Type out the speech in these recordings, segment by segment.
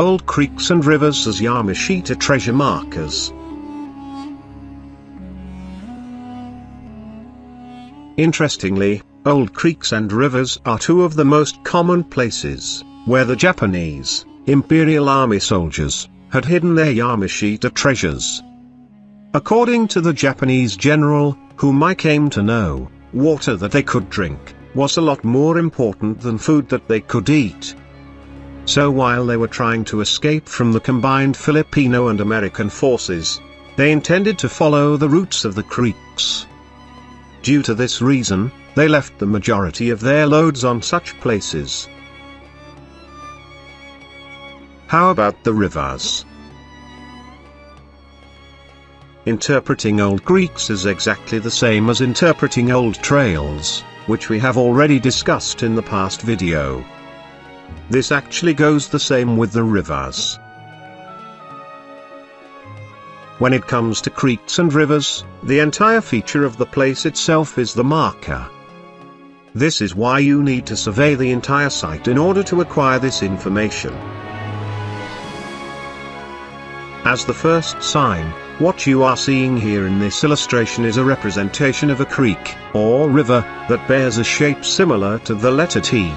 old creeks and rivers as Yamashita treasure markers. Interestingly, old creeks and rivers are two of the most common places where the Japanese Imperial Army soldiers had hidden their Yamashita treasures. According to the Japanese general, whom I came to know, water that they could drink was a lot more important than food that they could eat. So while they were trying to escape from the combined Filipino and American forces, they intended to follow the routes of the creeks. Due to this reason, they left the majority of their loads on such places. How about the rivers? Interpreting old creeks is exactly the same as interpreting old trails, which we have already discussed in the past video. This actually goes the same with the rivers. When it comes to creeks and rivers, the entire feature of the place itself is the marker. This is why you need to survey the entire site in order to acquire this information. As the first sign, what you are seeing here in this illustration is a representation of a creek, or river, that bears a shape similar to the letter T.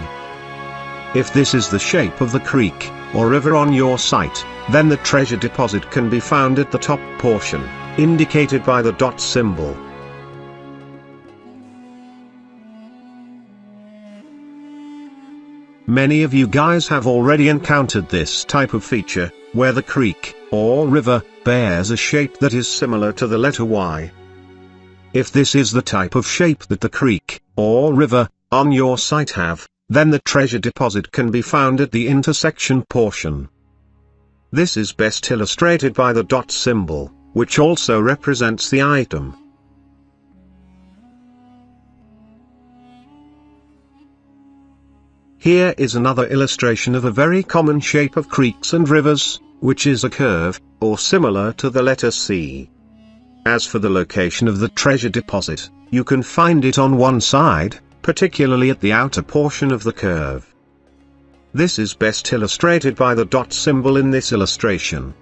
If this is the shape of the creek, or river on your site, then the treasure deposit can be found at the top portion, indicated by the dot symbol. Many of you guys have already encountered this type of feature, where the creek, or river, bears a shape that is similar to the letter Y. If this is the type of shape that the creek, or river, on your site have, then the treasure deposit can be found at the intersection portion. This is best illustrated by the dot symbol, which also represents the item. Here is another illustration of a very common shape of creeks and rivers, which is a curve, or similar to the letter C. As for the location of the treasure deposit, you can find it on one side, particularly at the outer portion of the curve. This is best illustrated by the dot symbol in this illustration.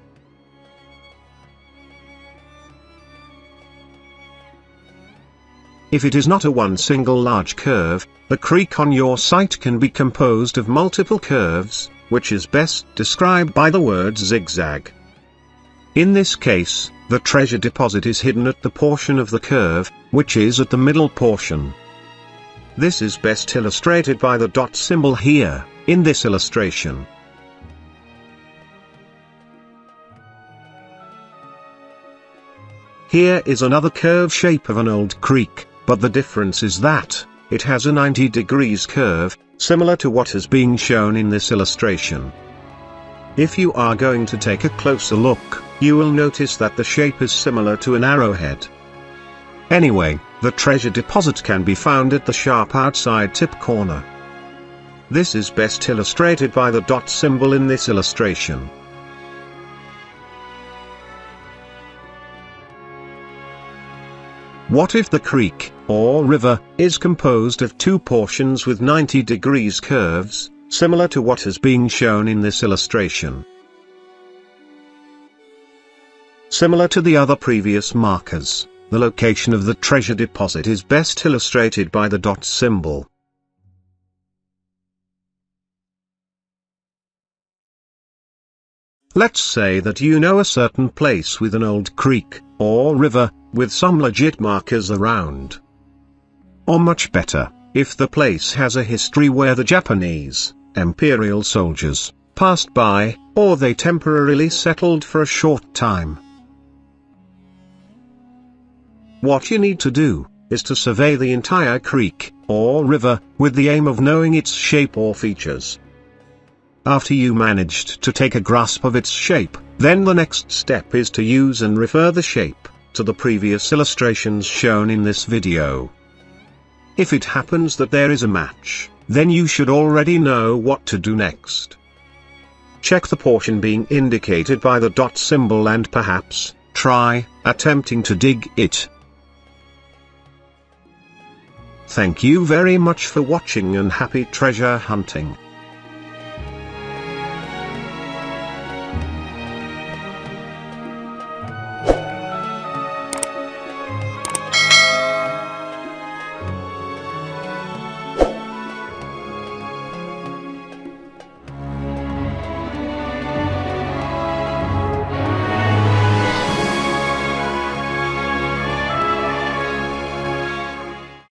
If it is not a one single large curve, the creek on your site can be composed of multiple curves, which is best described by the word zigzag. In this case, the treasure deposit is hidden at the portion of the curve, which is at the middle portion. This is best illustrated by the dot symbol here, in this illustration. Here is another curve shape of an old creek, but the difference is that it has a 90 degrees curve, similar to what is being shown in this illustration. If you are going to take a closer look, you will notice that the shape is similar to an arrowhead. Anyway, the treasure deposit can be found at the sharp outside tip corner. This is best illustrated by the dot symbol in this illustration. What if the creek, or river, is composed of two portions with 90 degrees curves, similar to what is being shown in this illustration? Similar to the other previous markers, the location of the treasure deposit is best illustrated by the dot symbol. Let's say that you know a certain place with an old creek, or river, with some legit markers around. Or much better, if the place has a history where the Japanese Imperial soldiers passed by, or they temporarily settled for a short time. What you need to do is to survey the entire creek, or river, with the aim of knowing its shape or features. After you managed to take a grasp of its shape, then the next step is to use and refer the shape to the previous illustrations shown in this video. If it happens that there is a match, then you should already know what to do next. Check the portion being indicated by the dot symbol and perhaps try attempting to dig it. Thank you very much for watching and happy treasure hunting.